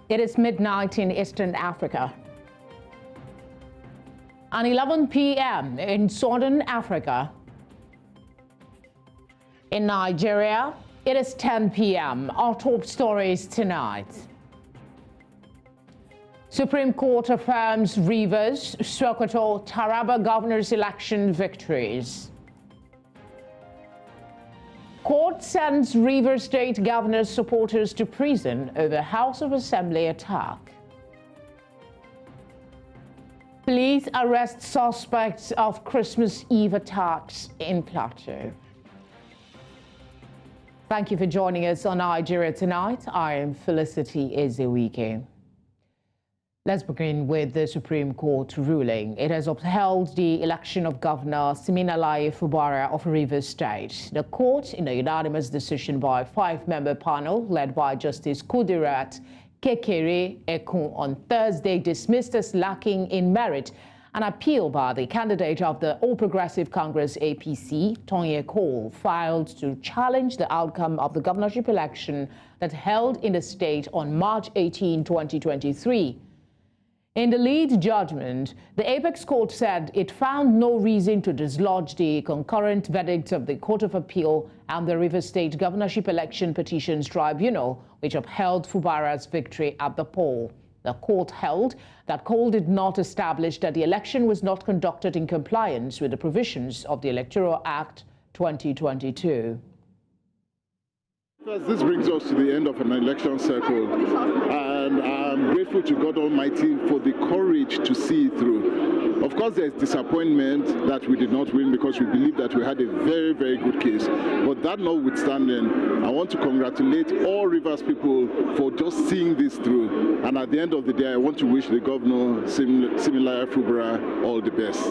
It is midnight in Eastern Africa and 11 p.m. in Southern Africa. In Nigeria, it is 10 p.m. Our top stories tonight. Supreme Court affirms Rivers, Sokoto, Taraba governors' election victories. Court sends Rivers State governor's supporters to prison over House of Assembly attack. Police arrest suspects of Christmas Eve attacks in Plateau. Thank you for joining us on Nigeria Tonight. I am Felicity Ezewuike. Let's begin with the Supreme Court ruling. It has upheld the election of Governor Siminalayi Fubara of Rivers State. The court, in a unanimous decision by a 5-member panel led by Justice Kudirat Kekere Ekun on Thursday, dismissed as lacking in merit an appeal by the candidate of the All Progressive Congress APC, Tonye Cole, filed to challenge the outcome of the governorship election that held in the state on March 18, 2023. In the lead judgment, the Apex Court said it found no reason to dislodge the concurrent verdict of the Court of Appeal and the Rivers State Governorship Election Petitions Tribunal, which upheld Fubara's victory at the poll. The court held that Cole did not establish that the election was not conducted in compliance with the provisions of the Electoral Act 2022. This brings us to the end of an election cycle, and I'm grateful to God Almighty for the courage to see it through. Of course, there's disappointment that we did not win because we believe that we had a very, very good case. But that notwithstanding, I want to congratulate all Rivers people for just seeing this through. And at the end of the day, I want to wish the governor, Siminalayi Fubara, all the best.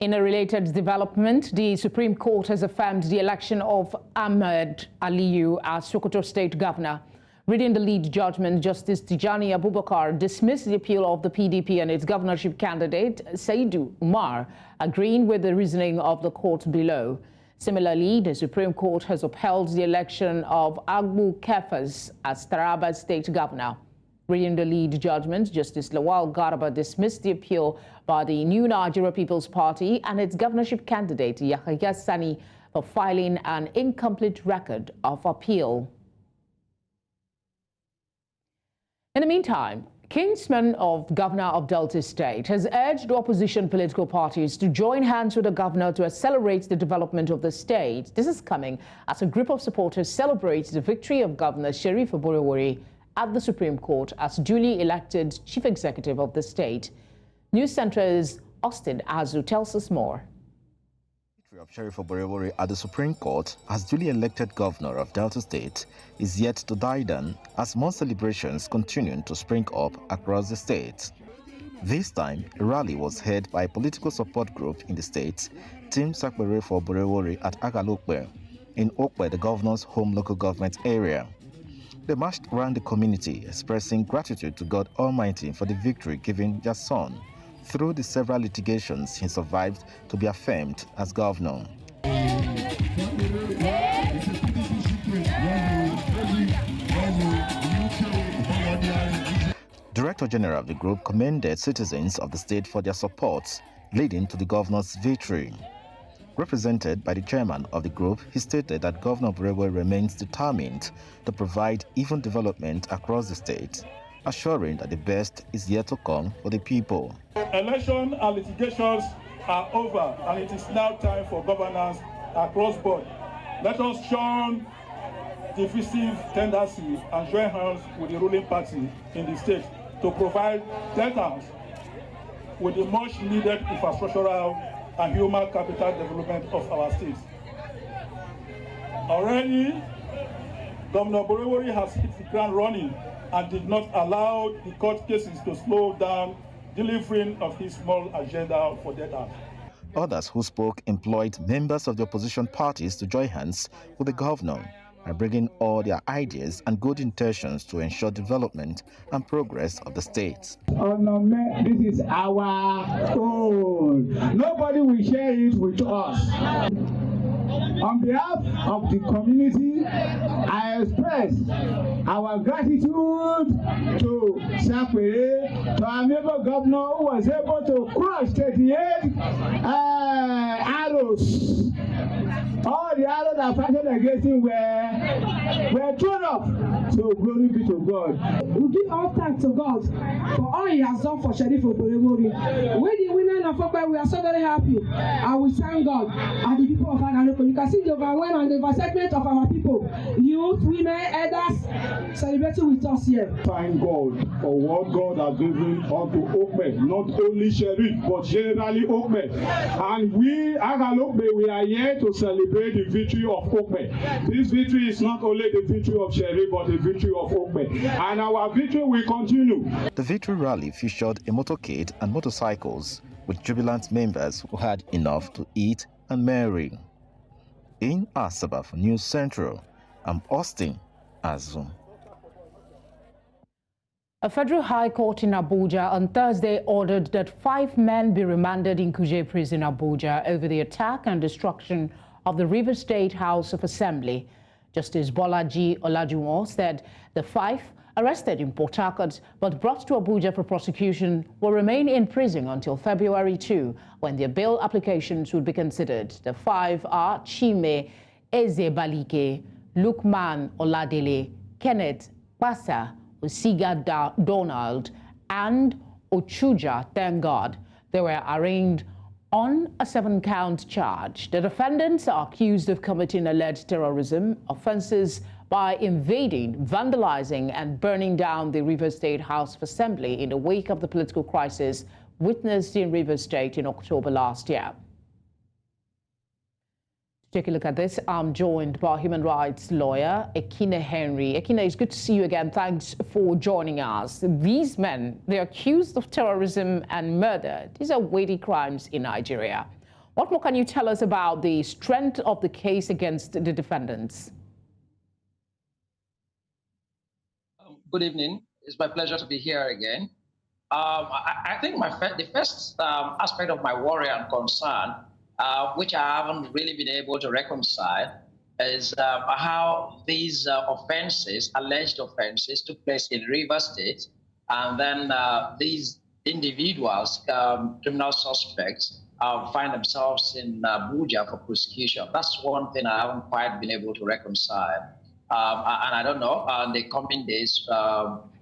In a related development, the Supreme Court has affirmed the election of Ahmed Aliyu as Sokoto State Governor. Reading the lead judgment, Justice Tijani Abubakar dismissed the appeal of the PDP and its governorship candidate, Saidu Umar, agreeing with the reasoning of the court below. Similarly, the Supreme Court has upheld the election of Agbu Kefas as Taraba State Governor. Reading the lead judgment, Justice Lawal Garba dismissed the appeal by the New Nigeria People's Party and its governorship candidate, Yahya Sani, for filing an incomplete record of appeal. In the meantime, kinsman of Governor of Delta State has urged opposition political parties to join hands with the governor to accelerate the development of the state. This is coming as a group of supporters celebrates the victory of Governor Sheriff Oborevwori at the Supreme Court as duly elected chief executive of the state. News Center's Austin Azu tells us more. The victory of Sheriff Oborevwori at the Supreme Court as duly elected governor of Delta State is yet to die down as more celebrations continue to spring up across the state. This time, a rally was held by a political support group in the state, Team Sakpere for Oborevwori at Agalokwe, in Okwe, the governor's home local government area. They marched around the community expressing gratitude to God Almighty for the victory given their son through the several litigations he survived to be affirmed as governor. Director General of the group commended citizens of the state for their support, leading to the governor's victory. Represented by the chairman of the group, he stated that Governor Oborevwori remains determined to provide even development across the state, assuring that the best is yet to come for the people. Election and litigations are over, and it is now time for governance across board. Let us shun divisive tendencies and join hands with the ruling party in the state to provide Deltans with the much needed infrastructural and human capital development of our state. Already, Governor Oborevwori has hit the ground running and did not allow the court cases to slow down delivering of his small agenda for data. Others who spoke employed members of the opposition parties to join hands with the governor by bringing all their ideas and good intentions to ensure development and progress of the state. Oh no, man, this is our own. Nobody will share it with us. On behalf of the community, I express our gratitude to Sapere, to our neighbor governor who was able to crush 38 arrows. All the arrows that fighting against him were thrown off. So glory be to God. We give all thanks to God for all He has done for Sheriff Oborevori. When the women of Okpe, we are so very happy, and we thank God and the people of Agaloko. You can see the overwhelm and the oversegment of our people, youth, women, elders, celebrating with us here. Thank God for what God has given unto Okpe, not only Sheriff, but generally Okpe. And we, Agaloko, we are here to celebrate the victory of Okpe. This victory is not only the victory of Sheriff, but the victory of Okpe. And our victory will continue. The victory rally featured a motorcade and motorcycles with jubilant members who had enough to eat and marry. In Asaba for News Central, I'm Austin Azum. A federal high court in Abuja on Thursday ordered that 5 men be remanded in Kuje prison, Abuja, over the attack and destruction of the River State House of Assembly. Justice Bolaji Olajuwon said the 5 arrested in Port-Harcourt but brought to Abuja for prosecution will remain in prison until February 2, when their bail applications will be considered. The 5 are Chime, Ezebalike, Lukman, Oladele, Kenneth, Kpasa, Osiga Donald, and Ochueja, thank God. They were arraigned on a 7-count charge. The defendants are accused of committing alleged terrorism offences by invading, vandalizing, and burning down the River State House of Assembly in the wake of the political crisis witnessed in River State in October last year. To take a look at this, I'm joined by human rights lawyer Ekine Henry. Ekine, it's good to see you again. Thanks for joining us. These men, they're accused of terrorism and murder. These are weighty crimes in Nigeria. What more can you tell us about the strength of the case against the defendants? Good evening. It's my pleasure to be here again. I think the first aspect of my worry and concern, which I haven't really been able to reconcile, is how these alleged offenses, took place in River State, and then these individuals, criminal suspects, find themselves in Abuja for prosecution. That's one thing I haven't quite been able to reconcile. And I don't know, in the coming days,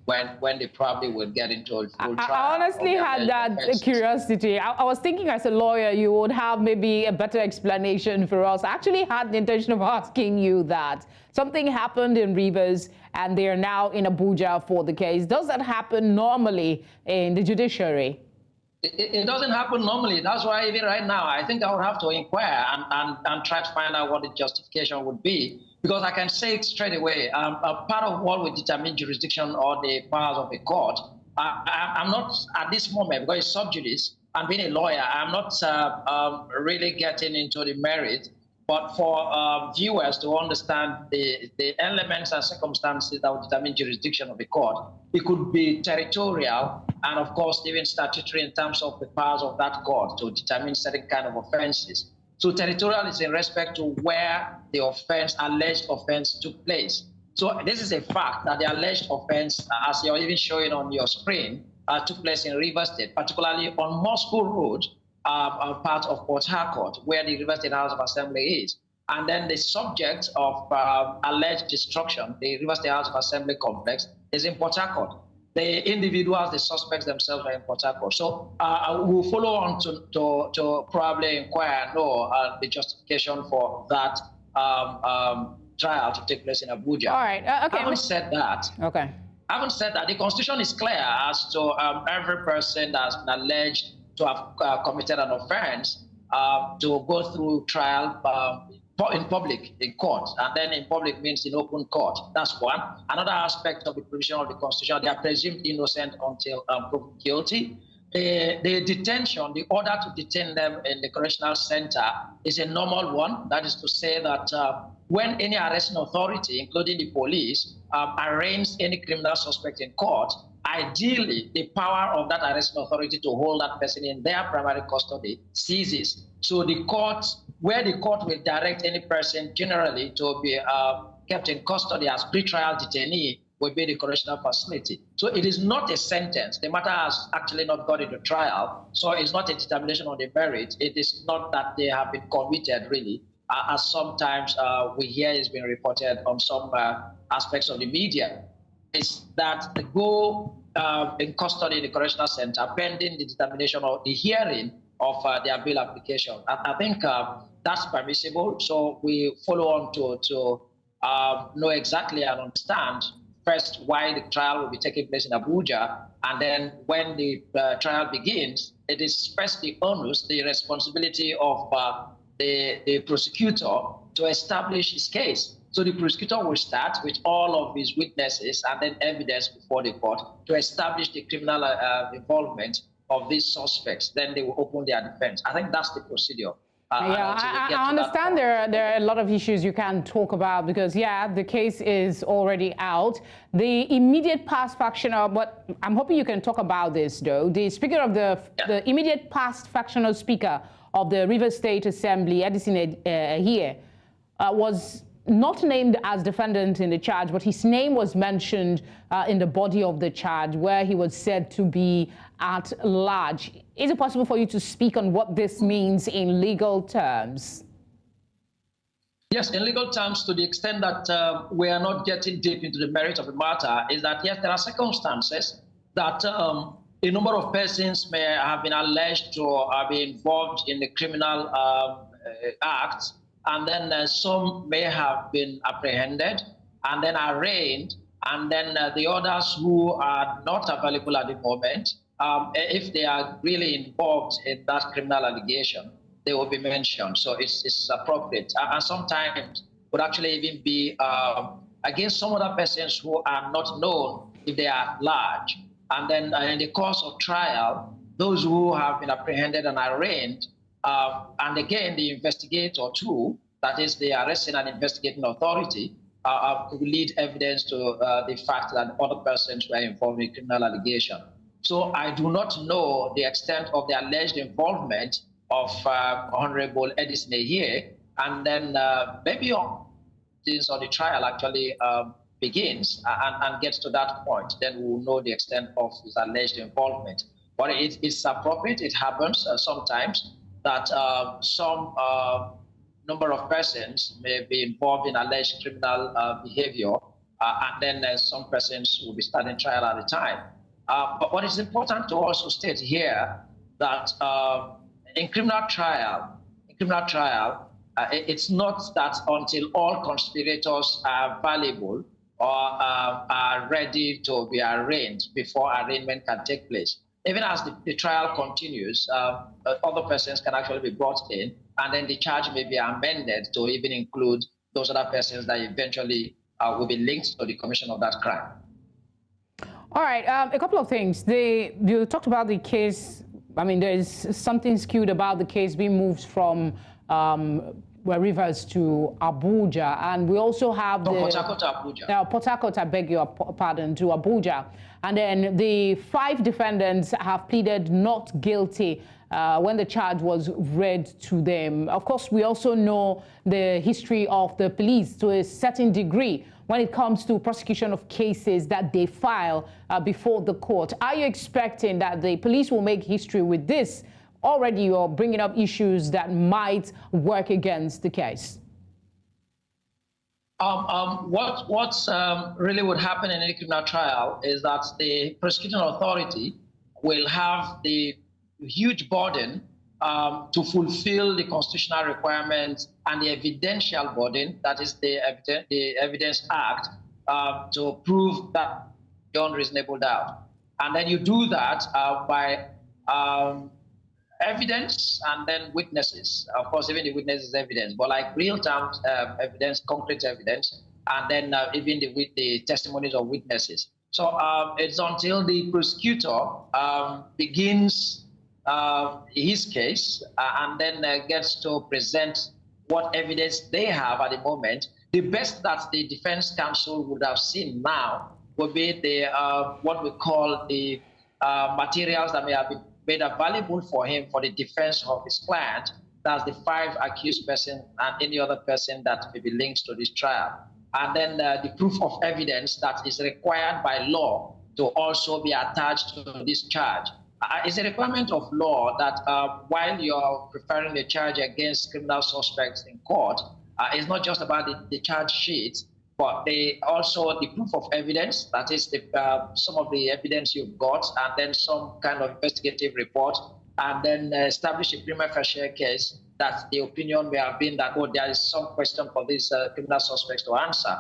when they probably will get into a full trial. I honestly had that curiosity. I was thinking as a lawyer, you would have maybe a better explanation for us. I actually had the intention of asking you that. Something happened in Rivers, and they are now in Abuja for the case. Does that happen normally in the judiciary? It doesn't happen normally. That's why even right now, I think I would have to inquire and try to find out what the justification would be. Because I can say it straight away, a part of what will determine jurisdiction or the powers of a court, I'm not at this moment, because it's sub judice, and being a lawyer, I'm not really getting into the merit. But for viewers to understand the elements and circumstances that will determine jurisdiction of a court, it could be territorial and, of course, even statutory in terms of the powers of that court to determine certain kind of offenses. So territorial is in respect to where the alleged offense took place. So this is a fact that the alleged offense, as you're even showing on your screen, took place in River State, particularly on Moscow Road, part of Port-Harcourt, where the River State House of Assembly is. And then the subject of alleged destruction, the River State House of Assembly complex, is in Port-Harcourt. The individuals, the suspects themselves are in Port-Harcourt. So we'll follow on to probably inquire and know the justification for that trial to take place in Abuja. All right. Okay. Having said that, having said that, the Constitution is clear as to every person that's been alleged to have committed an offense to go through trial in public, in court, and then in public means in open court. That's one. Another aspect of the provision of the Constitution, they are presumed innocent until proven guilty. The detention, the order to detain them in the correctional center is a normal one. That is to say that when any arresting authority, including the police, arraigns any criminal suspect in court, ideally, the power of that arresting authority to hold that person in their primary custody ceases. So the court where the court will direct any person generally to be kept in custody as pretrial detainee will be the correctional facility. So it is not a sentence. The matter has actually not gone into trial, so it's not a determination on the merit. It is not that they have been committed, really, as sometimes we hear is being reported on some aspects of the media. Is that they go in custody in the correctional center pending the determination of the hearing of their bail application. I think that's permissible, so we follow on to know exactly and understand first why the trial will be taking place in Abuja, and then when the trial begins, it is first the onus, the responsibility of the prosecutor to establish his case. So the prosecutor will start with all of his witnesses and then evidence before the court to establish the criminal involvement of these suspects. Then they will open their defense. I think that's the procedure. I understand there are a lot of issues you can talk about because, the case is already out. The immediate past factional, but I'm hoping you can talk about this, though. The speaker of the immediate past factional speaker of the Rivers State Assembly, Edison here, was not named as defendant in the charge, but his name was mentioned in the body of the charge where he was said to be at large. Is it possible for you to speak on what this means in legal terms? Yes, in legal terms, to the extent that we are not getting deep into the merit of the matter, is that, yes, there are circumstances that a number of persons may have been alleged to be involved in the criminal acts, and then some may have been apprehended and then arraigned, and then the others who are not available at the moment, if they are really involved in that criminal allegation, they will be mentioned. So it's appropriate. And sometimes would actually even be against some other persons who are not known if they are large. And then in the course of trial, those who have been apprehended and arraigned, and again, the investigator too, that is the arresting and investigating authority, will lead evidence to the fact that other persons were involved in criminal allegation. So I do not know the extent of the alleged involvement of Honorable Edison here, and then maybe since the trial actually begins and gets to that point, then we will know the extent of his alleged involvement. But it's appropriate, it happens sometimes that some number of persons may be involved in alleged criminal behavior, and then some persons will be standing trial at the time. But what is important to also state here that in criminal trial, it's not that until all conspirators are available or are ready to be arraigned before arraignment can take place. Even as the trial continues, other persons can actually be brought in, and then the charge may be amended to even include those other persons that eventually will be linked to the commission of that crime. All right, a couple of things. You talked about the case. I mean, there is something skewed about the case being moved from Rivers to Abuja, and we also have Port-Harcourt to Abuja. Port-Harcourt, I beg your pardon, to Abuja. And then the 5 defendants have pleaded not guilty when the charge was read to them. Of course, we also know the history of the police to a certain degree when it comes to prosecution of cases that they file before the court. Are you expecting that the police will make history with this? Already you're bringing up issues that might work against the case. What really would happen in any criminal trial is that the prosecuting authority will have the huge burden to fulfill the constitutional requirements and the evidential burden, that is the Evidence Act, to prove that beyond reasonable doubt. And then you do that by evidence and then witnesses. Of course, even the witness is evidence, but like real-time evidence, concrete evidence, and then even the testimonies of witnesses. So it's until the prosecutor begins his case and then gets to present what evidence they have at the moment. The best that the defense counsel would have seen now would be the what we call the materials that may have been made available for him for the defense of his client that's the 5 accused person and any other person that may be linked to this trial. And then the proof of evidence that is required by law to also be attached to this charge. It's a requirement of law that while you're preparing the charge against criminal suspects in court, it's not just about the charge sheet, but also the proof of evidence, that is some of the evidence you've got, and then some kind of investigative report, and then establish a prima facie case that the opinion may have been that, oh, there is some question for these criminal suspects to answer.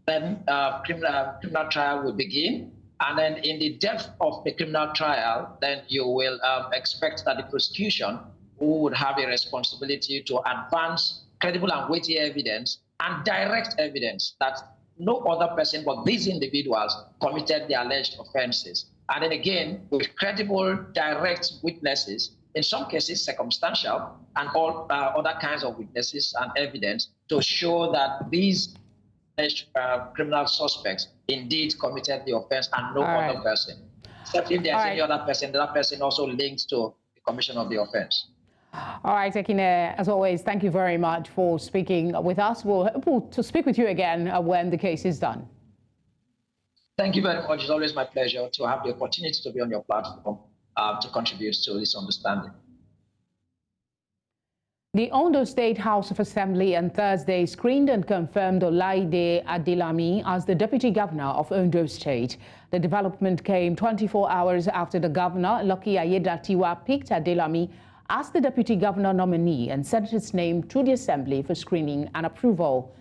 Then criminal trial will begin. And then in the depth of the criminal trial, then you will expect that the prosecution, who would have a responsibility to advance credible and weighty evidence and direct evidence that no other person but these individuals committed the alleged offences. And then again, with credible, direct witnesses, in some cases circumstantial, and all other kinds of witnesses and evidence to show that these criminal suspects indeed committed the offense and no other person. Except if there's any other person, that person also linked to the commission of the offense. All right, Ekine, as always, thank you very much for speaking with us. We'll hope to speak with you again when the case is done. Thank you very much. It's always my pleasure to have the opportunity to be on your platform to contribute to this understanding. The Ondo State House of Assembly on Thursday screened and confirmed Oladele Adelami as the Deputy Governor of Ondo State. The development came 24 hours after the Governor, Lucky Ayedatiwa, picked Adelami as the Deputy Governor nominee and sent his name to the Assembly for screening and approval.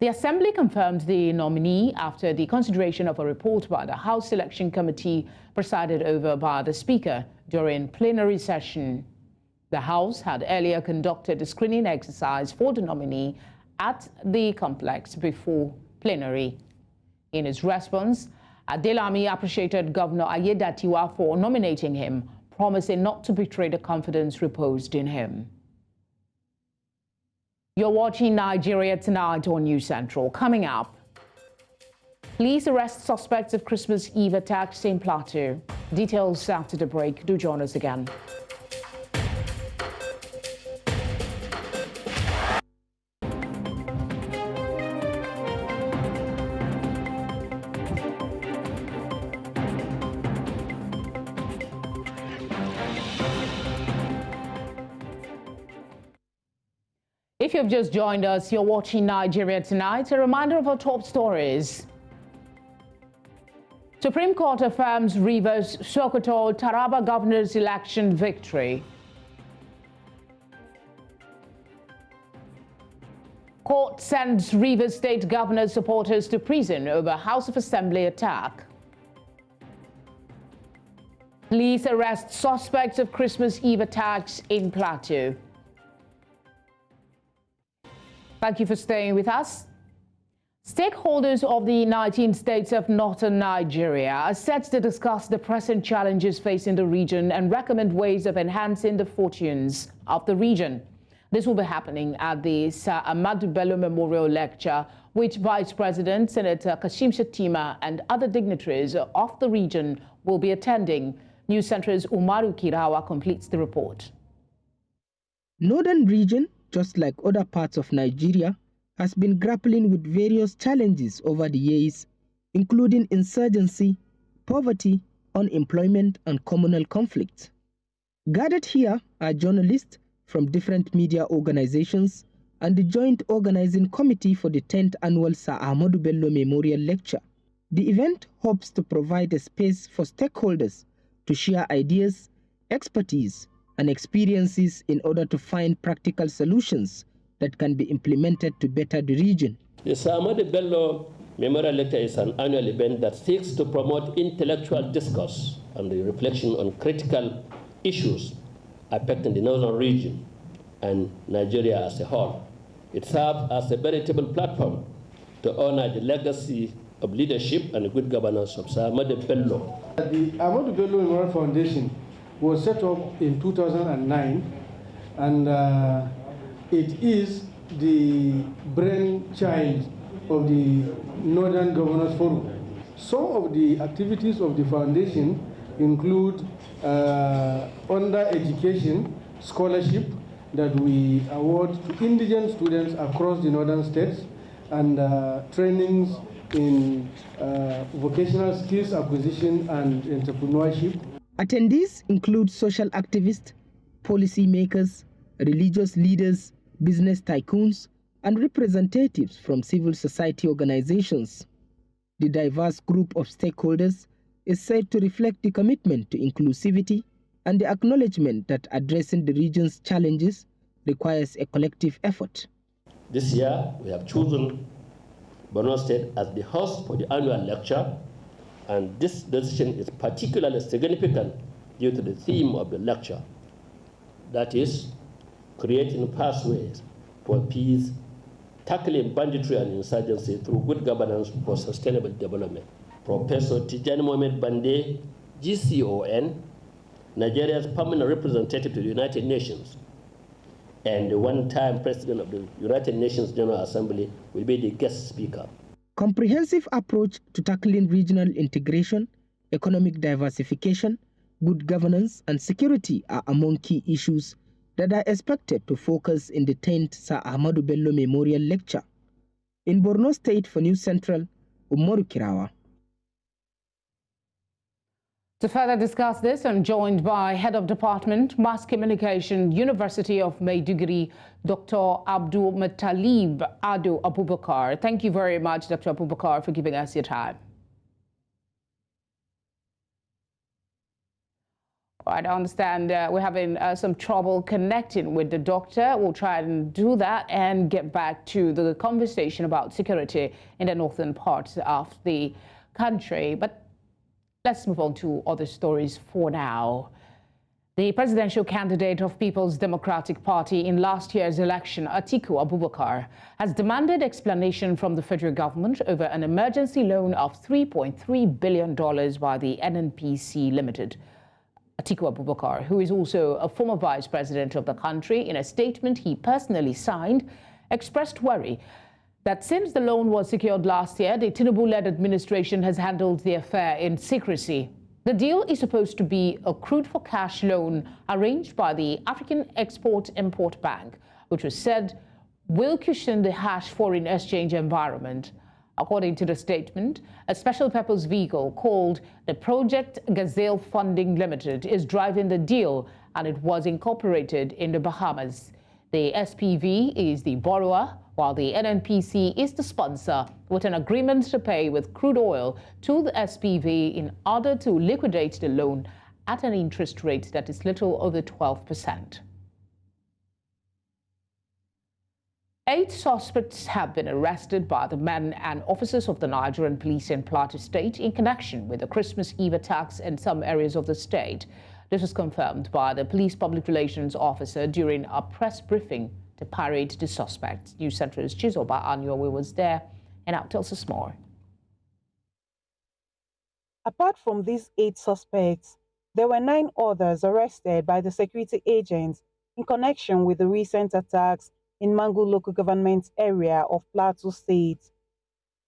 The Assembly confirmed the nominee after the consideration of a report by the House Selection Committee presided over by the Speaker during plenary session. The House had earlier conducted a screening exercise for the nominee at the complex before plenary. In his response, Adelami appreciated Governor Ayedatiwa for nominating him, promising not to betray the confidence reposed in him. You're watching Nigeria Tonight on News Central. Coming up, police arrest suspects of Christmas Eve attacks in Plateau. Details after the break. Do join us again. If you've just joined us, you're watching Nigeria Tonight. A reminder of our top stories. Supreme Court affirms Rivers, Sokoto, Taraba governor's election victory. Court sends Rivers State governor's supporters to prison over House of Assembly attack. Police arrest suspects of Christmas Eve attacks in Plateau. Thank you for staying with us. Stakeholders of the 19 states of northern Nigeria are set to discuss the present challenges facing the region and recommend ways of enhancing the fortunes of the region. This will be happening at the Sir Ahmadu Bello Memorial Lecture, which Vice President Senator Kashim Shettima and other dignitaries of the region will be attending. News Center's Umaru Kirawa completes the report. Northern region, just like other parts of Nigeria, has been grappling with various challenges over the years, including insurgency, poverty, unemployment, and communal conflict. Gathered here are journalists from different media organizations and the Joint Organizing Committee for the 10th Annual Sir Ahmadu Bello Memorial Lecture. The event hopes to provide a space for stakeholders to share ideas, expertise, and experiences in order to find practical solutions that can be implemented to better the region. The Sir Ahmadu Bello Memorial Lecture is an annual event that seeks to promote intellectual discourse and the reflection on critical issues affecting the northern region and Nigeria as a whole. It serves as a veritable platform to honor the legacy of leadership and good governance of Sir Ahmadu Bello. The Ahmadu Bello Memorial Foundation was set up in 2009, and it is the brainchild of the Northern Governors Forum. Some of the activities of the foundation include under education, scholarship, that we award to indigent students across the northern states and trainings in vocational skills acquisition and entrepreneurship. Attendees include social activists, policy makers, religious leaders, business tycoons, and representatives from civil society organizations. The diverse group of stakeholders is said to reflect the commitment to inclusivity and the acknowledgement that addressing the region's challenges requires a collective effort. This year, we have chosen Borno State as the host for the annual lecture, and this decision is particularly significant due to the theme of the lecture, that is, creating pathways for peace, tackling banditry and insurgency through good governance for sustainable development. Professor Tijani Mohamed Bande, GCON, Nigeria's permanent representative to the United Nations, and the one-time president of the United Nations General Assembly will be the guest speaker. Comprehensive approach to tackling regional integration, economic diversification, good governance, and security are among key issues that are expected to focus in the 10th Sir Ahmadu Bello Memorial Lecture. In Borno State for News Central, Umaru Kirawa. To further discuss this, I'm joined by Head of Department, Mass Communication, University of Maiduguri, Dr. Abdul Muttalib Ado Abubakar. Thank you very much, Dr. Abubakar, for giving us your time. All right, I understand we're having some trouble connecting with the doctor. We'll try and do that and get back to the conversation about security in the northern parts of the country. But let's move on to other stories for now. The presidential candidate of People's Democratic Party in last year's election, Atiku Abubakar, has demanded explanation from the federal government over an emergency loan of $3.3 billion by the NNPC Limited. Atiku Abubakar, who is also a former vice president of the country, in a statement he personally signed, expressed worry that since the loan was secured last year, the Tinubu-led administration has handled the affair in secrecy. The deal is supposed to be a crude-for-cash loan arranged by the African Export-Import Bank, which was said will cushion the harsh foreign exchange environment. According to the statement, a special-purpose vehicle called the Project Gazelle Funding Limited is driving the deal, and it was incorporated in the Bahamas. The SPV is the borrower, while the NNPC is the sponsor, with an agreement to pay with crude oil to the SPV in order to liquidate the loan at an interest rate that is little over 12%. 8 suspects have been arrested by the men and officers of the Nigerian police in Plateau State in connection with the Christmas Eve attacks in some areas of the state. This was confirmed by the police public relations officer during a press briefing to parade the suspects. News Central's Chizoba Anyowe was there and now tells us more. Apart from these 8 suspects, there were 9 others arrested by the security agents in connection with the recent attacks in Mangu local government area of Plateau State.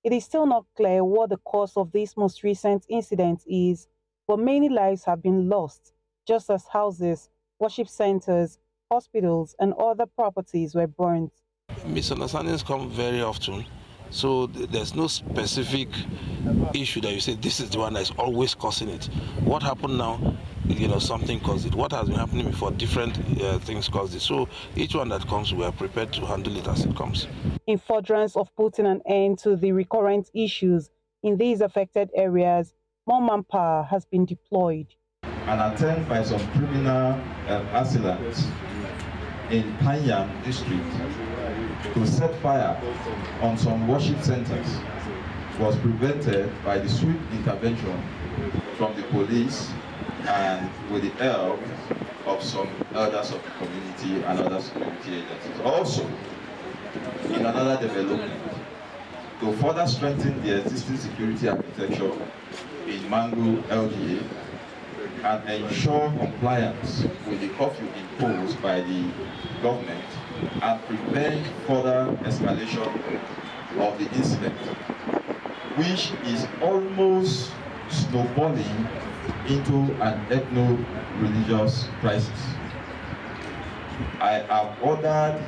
It is still not clear what the cause of this most recent incident is, but many lives have been lost, just as houses, worship centers, hospitals, and other properties were burned. Misunderstandings come very often, so there's no specific issue that you say this is the one that's always causing it. What happened now, something caused it. What has been happening before, different things caused it. So each one that comes, we are prepared to handle it as it comes. In furtherance of putting an end to the recurrent issues in these affected areas, more manpower has been deployed. An attempt by some criminal assailants in Panyam district to set fire on some worship centers was prevented by the swift intervention from the police and with the help of some elders of the community and other security agencies. Also, in another development, to further strengthen the existing security architecture in Mangu LDA and ensure compliance with the curfew imposed by the government and prevent further escalation of the incident, which is almost snowballing into an ethno-religious crisis. I have ordered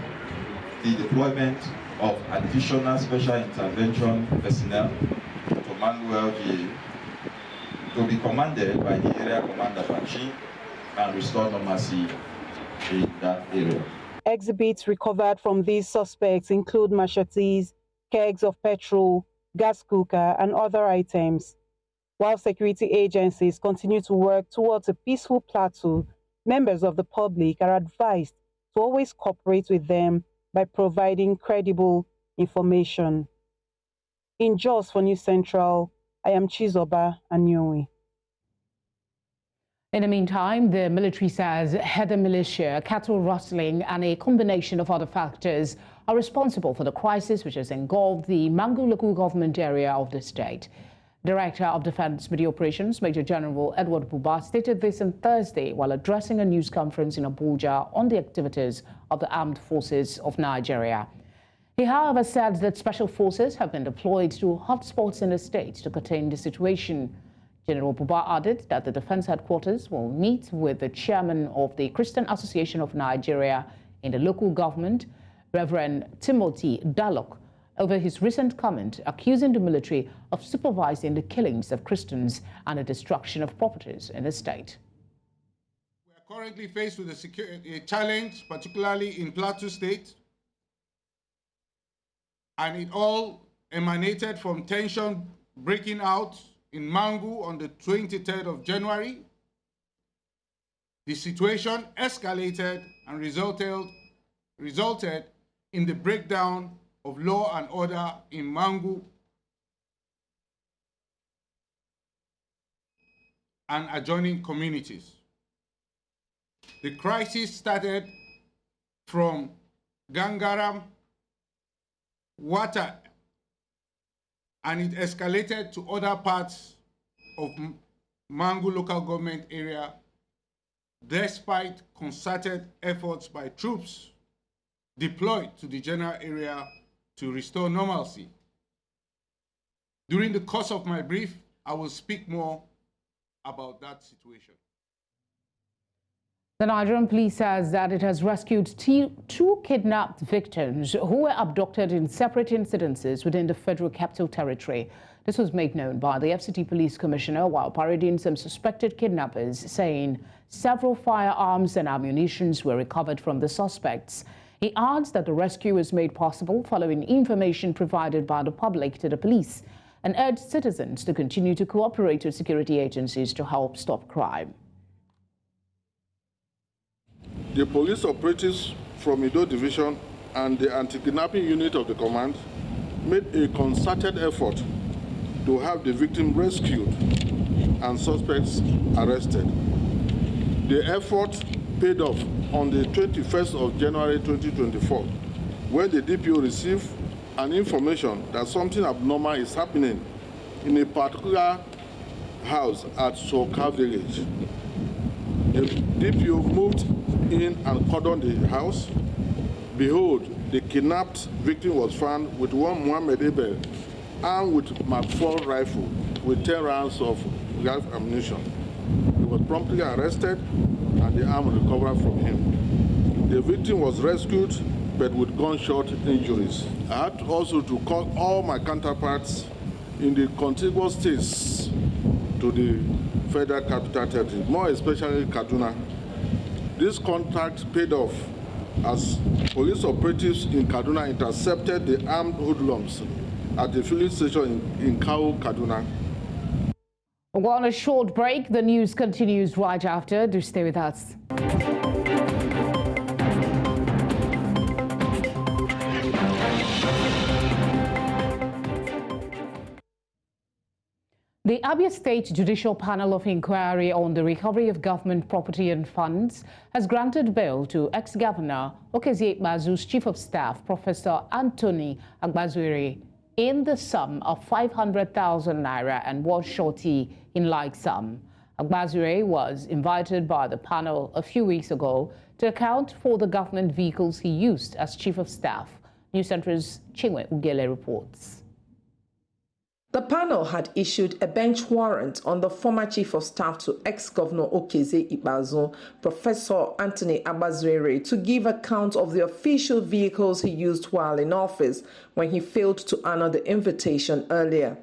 the deployment of additional special intervention personnel to Mangu LGA to be commanded by the area commander Chime and restore normalcy in that area. Exhibits recovered from these suspects include machetes, kegs of petrol, gas cooker, and other items. While security agencies continue to work towards a peaceful Plateau, members of the public are advised to always cooperate with them by providing credible information. In Jos for News Central, I am Chizoba Anyonwe. In the meantime, the military says heather militia, cattle rustling, and a combination of other factors are responsible for the crisis which has engulfed the Mangu local government area of the state. Director of Defense Media Operations, Major General Edward Buba, stated this on Thursday while addressing a news conference in Abuja on the activities of the armed forces of Nigeria. He, however, said that special forces have been deployed to hotspots in the state to contain the situation. General Buba added that the defense headquarters will meet with the chairman of the Christian Association of Nigeria in the local government, Reverend Timothy Dalok, over his recent comment accusing the military of supervising the killings of Christians and the destruction of properties in the state. We are currently faced with a challenge, particularly in Plateau State, and it all emanated from tension breaking out in Mangu on the 23rd of January. The situation escalated and resulted in the breakdown of law and order in Mangu and adjoining communities. The crisis started from Gangaram, Water, and it escalated to other parts of Mangu local government area despite concerted efforts by troops deployed to the general area to restore normalcy. During the course of my brief, I will speak more about that situation. The Nigerian police says that it has rescued two kidnapped victims who were abducted in separate incidences within the Federal Capital Territory. This was made known by the FCT Police Commissioner while parading some suspected kidnappers, saying several firearms and ammunition were recovered from the suspects. He adds that the rescue was made possible following information provided by the public to the police and urged citizens to continue to cooperate with security agencies to help stop crime. The police operatives from Ondo Division and the anti-kidnapping unit of the command made a concerted effort to have the victim rescued and suspects arrested. The effort paid off on the 21st of January 2024 when the DPO received an information that something abnormal is happening in a particular house at Soka village. The DPO moved in and cordoned the house. Behold, the kidnapped victim was found with one Muhammad Ebel armed with Mark IV rifle with 10 rounds of gas ammunition. He was promptly arrested and the arm recovered from him. The victim was rescued but with gunshot injuries. I had also to call all my counterparts in the contiguous states to the Federal Capital Territory, more especially Kaduna. This contact paid off as police operatives in Kaduna intercepted the armed hoodlums at the filling station in Kau, Kaduna. Well, on a short break, the news continues right after. Do stay with us. The Abia State Judicial Panel of Inquiry on the Recovery of Government Property and Funds has granted bail to ex-Governor Okezie Ikpeazu's Chief of Staff, Professor Anthony Agbazuere, in the sum of 500,000 naira and was surety in like sum. Agbazuere was invited by the panel a few weeks ago to account for the government vehicles he used as Chief of Staff. News Center's Chime reports. The panel had issued a bench warrant on the former Chief of Staff to ex-Governor Okezie Ikpeazu, Professor Anthony Agbazuere, to give account of the official vehicles he used while in office when he failed to honor the invitation earlier.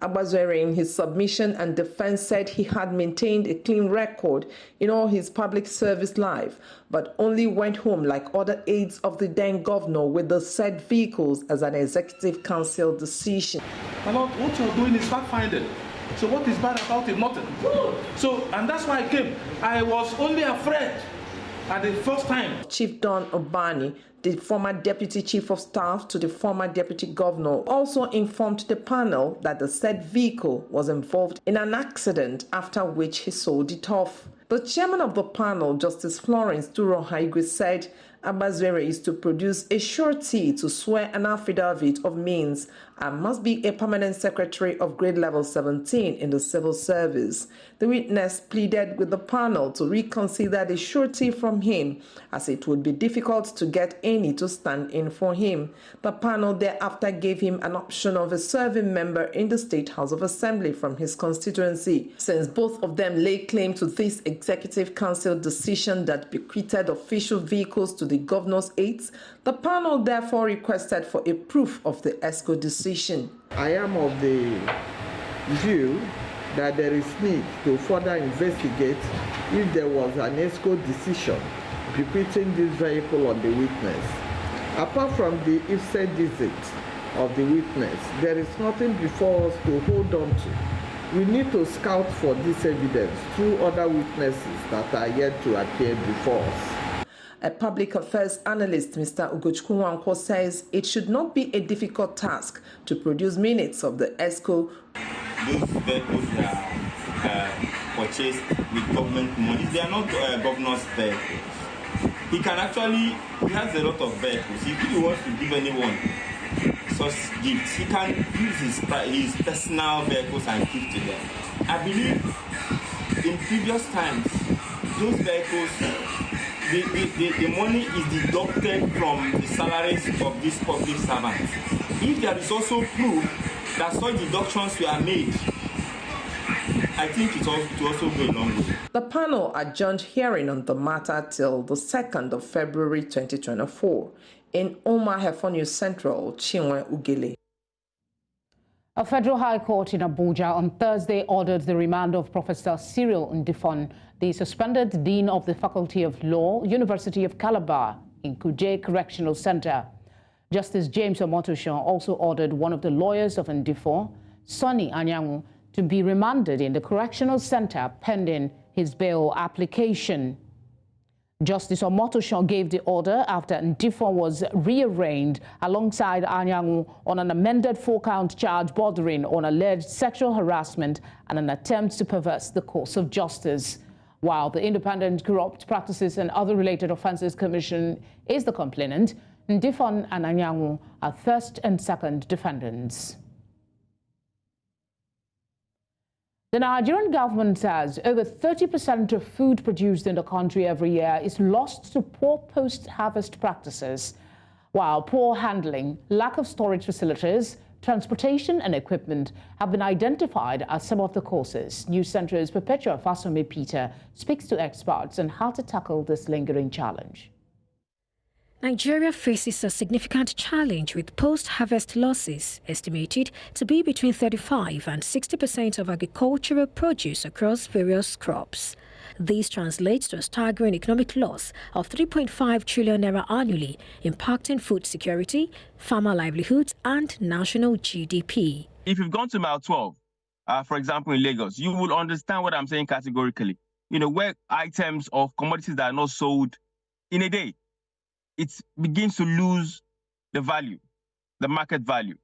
Agbazuere, in his submission and defense, said he had maintained a clean record in all his public service life, but only went home like other aides of the then governor with the said vehicles as an executive council decision. My Lord, what you're doing is fact-finding. So what is bad about it? Nothing. So, and that's why I came. I was only afraid at the first time. Chief Don Obani, the former deputy chief of staff to the former deputy governor, also informed the panel that the said vehicle was involved in an accident, after which he sold it off. The chairman of the panel, Justice Florence Duro-Haigwe, said Agbazuere is to produce a surety to swear an affidavit of means and must be a permanent secretary of grade level 17 in the civil service. The witness pleaded with the panel to reconsider the surety from him, as it would be difficult to get any to stand in for him. The panel thereafter gave him an option of a serving member in the State House of Assembly from his constituency, since both of them lay claim to this Executive Council decision that bequeathed official vehicles to the governor's aides. The panel therefore requested for a proof of the ESCO decision. I am of the view that there is need to further investigate if there was an ESCO decision bequeathing this vehicle on the witness. Apart from the if-said visit of the witness, there is nothing before us to hold on to. We need to scout for this evidence through other witnesses that are yet to appear before us. A public affairs analyst, Mr. Ugochukwu Nwankwo, says it should not be a difficult task to produce minutes of the ESCO. Those vehicles are purchased with government money. They are not governor's vehicles. He has a lot of vehicles. If he wants to give anyone such gifts, he can use his personal vehicles and give to them. I believe in previous times, those vehicles, the money is deducted from the salaries of these public servants. If there is also proof that such deductions were made, I think it will also go a long way. The panel adjourned hearing on the matter till the 2nd of February 2024. In Omar Hefon Central, Chime Ugele. A federal high court in Abuja on Thursday ordered the remand of Professor Cyril Ndifon, the suspended dean of the Faculty of Law, University of Calabar, in Kuje Correctional Center. Justice James Omotosho also ordered one of the lawyers of Ndifon, Sonny Anyanwu, to be remanded in the Correctional Center pending his bail application. Justice Omotosho gave the order after Ndifon was rearraigned alongside Anyanwu on an amended 4-count charge bordering on alleged sexual harassment and an attempt to perverse the course of justice. While the Independent Corrupt Practices and Other Related Offences Commission is the complainant, Ndifon and Anyanwu are first and second defendants. The Nigerian government says over 30% of food produced in the country every year is lost to poor post-harvest practices, while poor handling, lack of storage facilities, transportation and equipment have been identified as some of the causes. News Centre's Perpetua Fasome Peter speaks to experts on how to tackle this lingering challenge. Nigeria faces a significant challenge with post-harvest losses, estimated to be between 35% and 60% of agricultural produce across various crops. This translates to a staggering economic loss of 3.5 trillion naira annually, impacting food security, farmer livelihoods, and national GDP. If you've gone to Mile 12, for example, in Lagos, you will understand what I'm saying categorically. You know, where items of commodities that are not sold in a day, it begins to lose the value, the market value.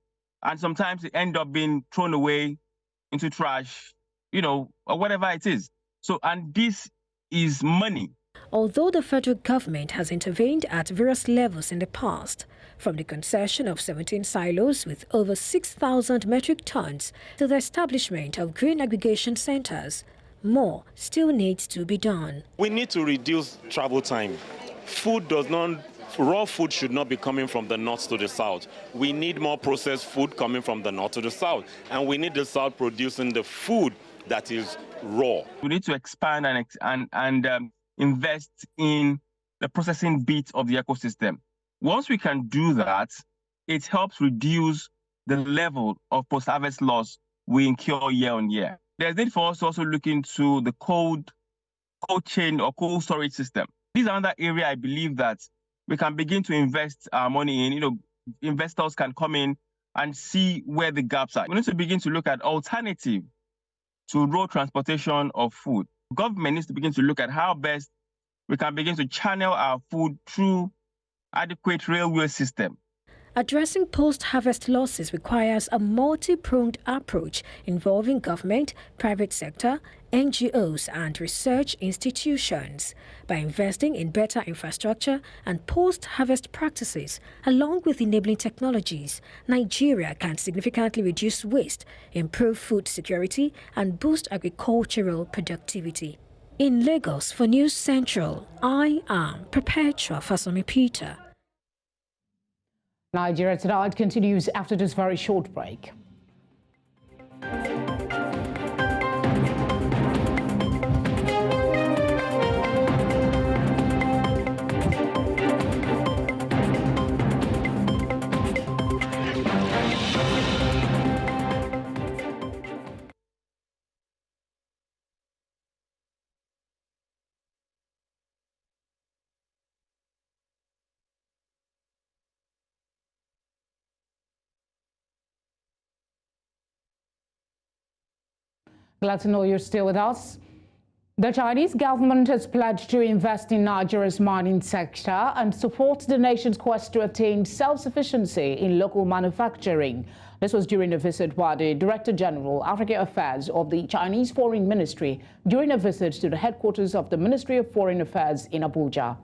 And sometimes it ends up being thrown away into trash, you know, or whatever it is. So, and this is money. Although the federal government has intervened at various levels in the past, from the concession of 17 silos with over 6,000 metric tons to the establishment of grain aggregation centers, more still needs to be done. We need to reduce travel time. Food does not raw food should not be coming from the north to the south. We need more processed food coming from the north to the south. And we need the south producing the food that is raw. We need to expand and invest in the processing bit of the ecosystem. Once we can do that, it helps reduce the level of post-harvest loss we incur year on year. There's need for us to also look into the cold chain or cold storage system. This is another area I believe that we can begin to invest our money in. Investors can come in and see where the gaps are. We need to begin to look at alternative to road transportation of food. Government needs to begin to look at how best we can begin to channel our food through adequate railway system. Addressing post-harvest losses requires a multi-pronged approach involving government, private sector, NGOs and research institutions. By investing in better infrastructure and post-harvest practices, along with enabling technologies, Nigeria can significantly reduce waste, improve food security and boost agricultural productivity. In Lagos for News Central, I am Perpetua Fasami Peter. Nigeria Tonight continues after this very short break. Glad to know you're still with us. The Chinese government has pledged to invest in Nigeria's mining sector and support the nation's quest to attain self-sufficiency in local manufacturing. This was during a visit by the Director General, African Affairs of the Chinese Foreign Ministry during a visit to the headquarters of the Ministry of Foreign Affairs in Abuja.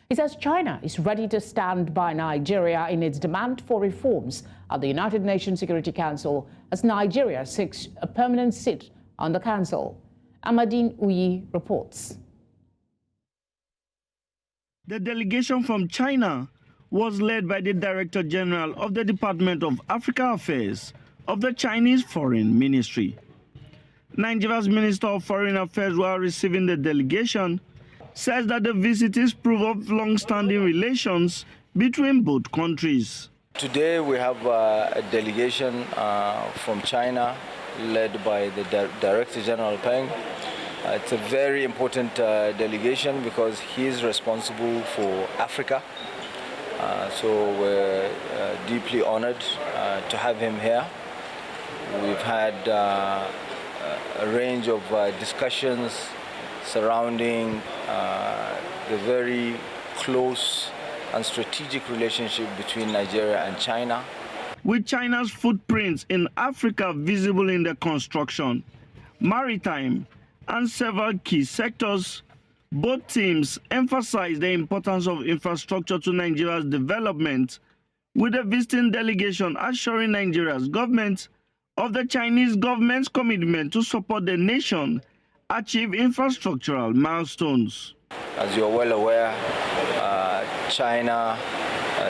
He says China is ready to stand by Nigeria in its demand for reforms at the United Nations Security Council as Nigeria seeks a permanent seat on the council. Amadine Uyi reports. The delegation from China was led by the Director General of the Department of African Affairs of the Chinese Foreign Ministry. Nigeria's Minister of Foreign Affairs, while receiving the delegation, says that the visit is proof of long-standing relations between both countries. Today we have a delegation from China led by the Director General Peng. It's a very important delegation because he is responsible for Africa. So we're deeply honored to have him here. We've had a range of discussions surrounding the very close and strategic relationship between Nigeria and China. With China's footprints in Africa visible in the construction, maritime, and several key sectors, both teams emphasize the importance of infrastructure to Nigeria's development, with the visiting delegation assuring Nigeria's government of the Chinese government's commitment to support the nation achieve infrastructural milestones. As you're well aware,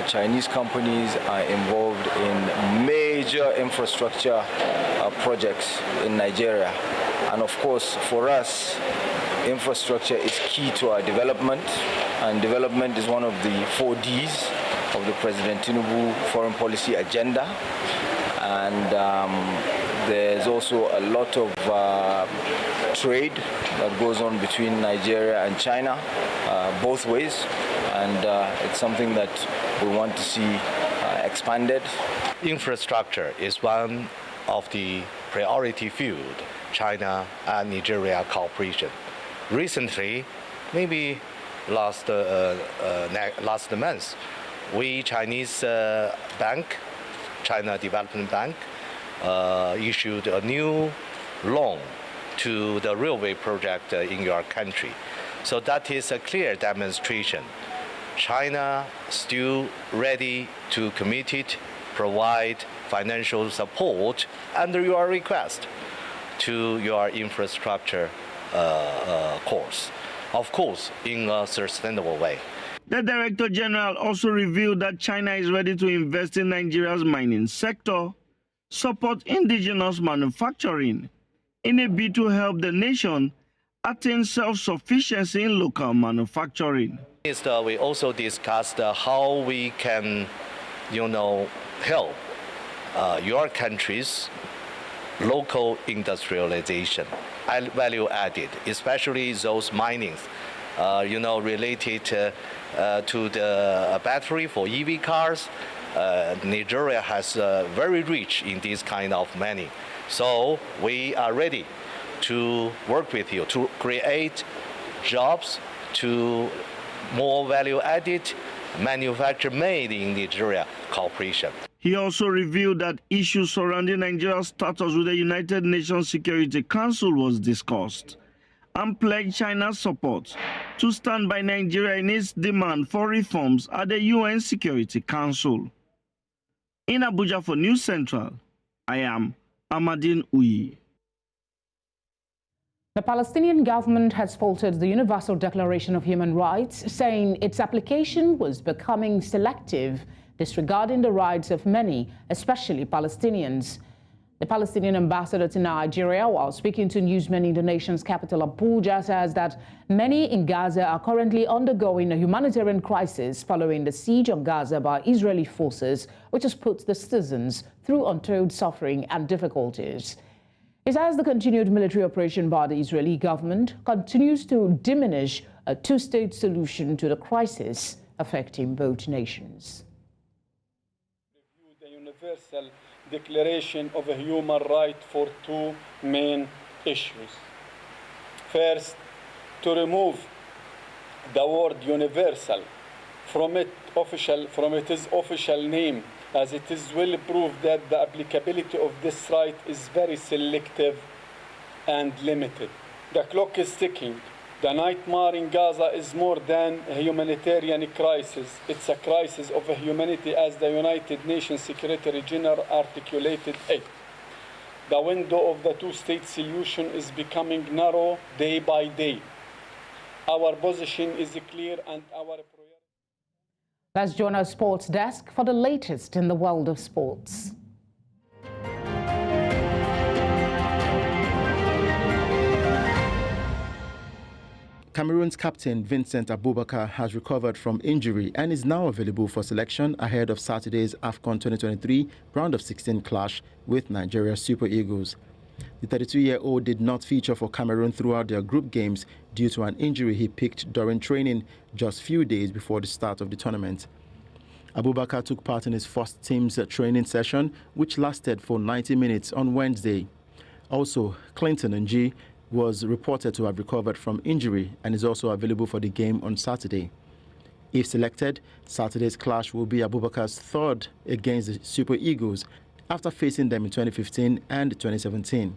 Chinese companies are involved in major infrastructure projects in Nigeria. And of course, for us, infrastructure is key to our development. And development is one of the 4 Ds of the President Tinubu foreign policy agenda. And there's also a lot of trade that goes on between Nigeria and China, both ways. And it's something that we want to see expanded. Infrastructure is one of the priority field, China and Nigeria cooperation. Recently, maybe last month, we Chinese bank, China Development Bank, issued a new loan to the railway project in your country. So that is a clear demonstration. China still ready to committed provide financial support under your request to your infrastructure course, of course, in a sustainable way. The Director General also revealed that China is ready to invest in Nigeria's mining sector, support indigenous manufacturing, in a bid to help the nation attain self-sufficiency in local manufacturing. We also discussed how we can, help your country's local industrialization, value added, especially those minings, related to the battery for EV cars. Nigeria has very rich in this kind of mining. So we are ready to work with you to create jobs, to more value-added manufacture made in Nigeria cooperation. He also revealed that issues surrounding Nigeria's status with the United Nations Security Council was discussed and pledged China's support to stand by Nigeria in its demand for reforms at the UN Security Council. In Abuja for News Central, I am Amadine Uyi. The Palestinian government has faulted the Universal Declaration of Human Rights, saying its application was becoming selective, disregarding the rights of many, especially Palestinians. The Palestinian ambassador to Nigeria, while speaking to newsmen in the nation's capital, Abuja, says that many in Gaza are currently undergoing a humanitarian crisis following the siege of Gaza by Israeli forces, which has put the citizens through untold suffering and difficulties. It says the continued military operation by the Israeli government continues to diminish a two-state solution to the crisis affecting both nations. The Universal Declaration of a Human Right for two main issues. First, to remove the word universal from its official name, as it is well proved that the applicability of this right is very selective and limited. The clock is ticking. The nightmare in Gaza is more than a humanitarian crisis. It's a crisis of humanity, as the United Nations Secretary General articulated it. The window of the two-state solution is becoming narrow day by day. Our position is clear and our priority. Let's join our sports desk for the latest in the world of sports. Cameroon's captain Vincent Aboubakar has recovered from injury and is now available for selection ahead of Saturday's AFCON 2023 round of 16 clash with Nigeria's Super Eagles. The 32-year-old did not feature for Cameroon throughout their group games due to an injury he picked during training just few days before the start of the tournament. Aboubakar took part in his first team's training session, which lasted for 90 minutes on Wednesday. Also, Clinton Ng was reported to have recovered from injury and is also available for the game on Saturday. If selected, Saturday's clash will be Aboubakar's third against the Super Eagles after facing them in 2015 and 2017.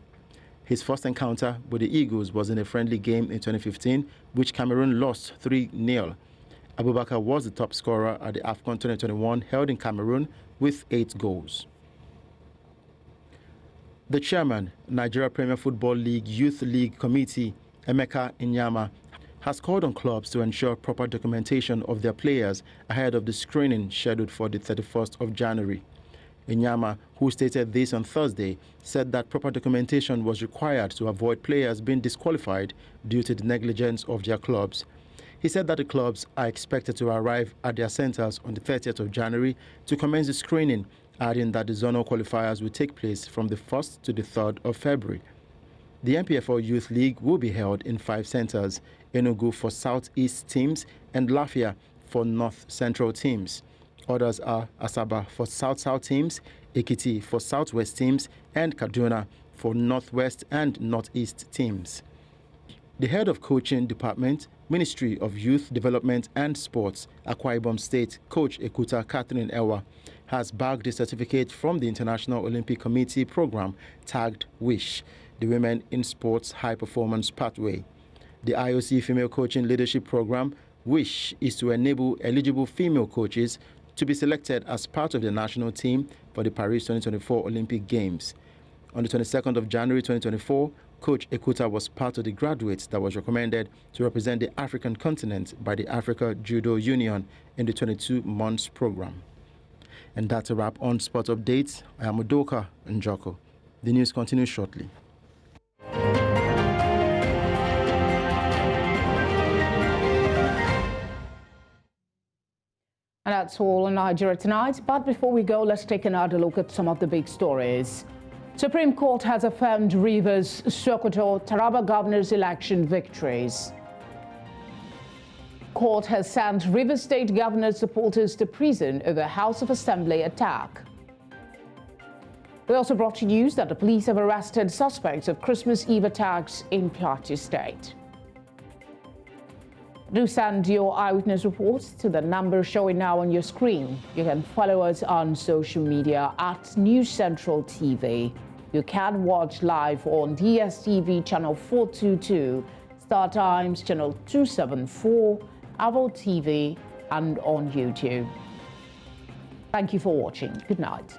His first encounter with the Eagles was in a friendly game in 2015, which Cameroon lost 3-0. Aboubakar was the top scorer at the AFCON 2021 held in Cameroon with 8 goals. The chairman, Nigeria Premier Football League Youth League Committee, Emeka Inyama, has called on clubs to ensure proper documentation of their players ahead of the screening scheduled for the 31st of January. Inyama, who stated this on Thursday, said that proper documentation was required to avoid players being disqualified due to the negligence of their clubs. He said that the clubs are expected to arrive at their centers on the 30th of January to commence the screening, adding that the zonal qualifiers will take place from the 1st to the 3rd of February. The MPFL Youth League will be held in 5 centers, Enugu for Southeast teams and Lafia for North Central teams. Others are Asaba for South-South teams, Ekiti for Southwest teams, and Kaduna for Northwest and Northeast teams. The head of coaching department, Ministry of Youth Development and Sports, Akwa Ibom State, Coach Ekuta Catherine Ewa, has bagged a certificate from the International Olympic Committee program tagged WISH, the Women in Sports High Performance Pathway. The IOC Female Coaching Leadership Program, WISH, is to enable eligible female coaches to be selected as part of the national team for the Paris 2024 Olympic Games. On the 22nd of January 2024, Coach Ekuta was part of the graduates that was recommended to represent the African continent by the Africa Judo Union in the 22 months program. And that's a wrap on Sport Updates. I am Udoka Njoko. The news continues shortly. And that's all on Nigeria Tonight. But before we go, let's take another look at some of the big stories. Supreme Court has affirmed Rivers, Sokoto, Taraba governors' election victories. Court has sent Rivers State governor supporters to prison over House of Assembly attack. We also brought you news that the police have arrested suspects of Christmas Eve attacks in Plateau State. Do send your eyewitness reports to the number showing now on your screen. You can follow us on social media at News Central TV. You can watch live on DSTV channel 422, Star Times channel 274, Avo TV, and on YouTube. Thank you for watching. Good night.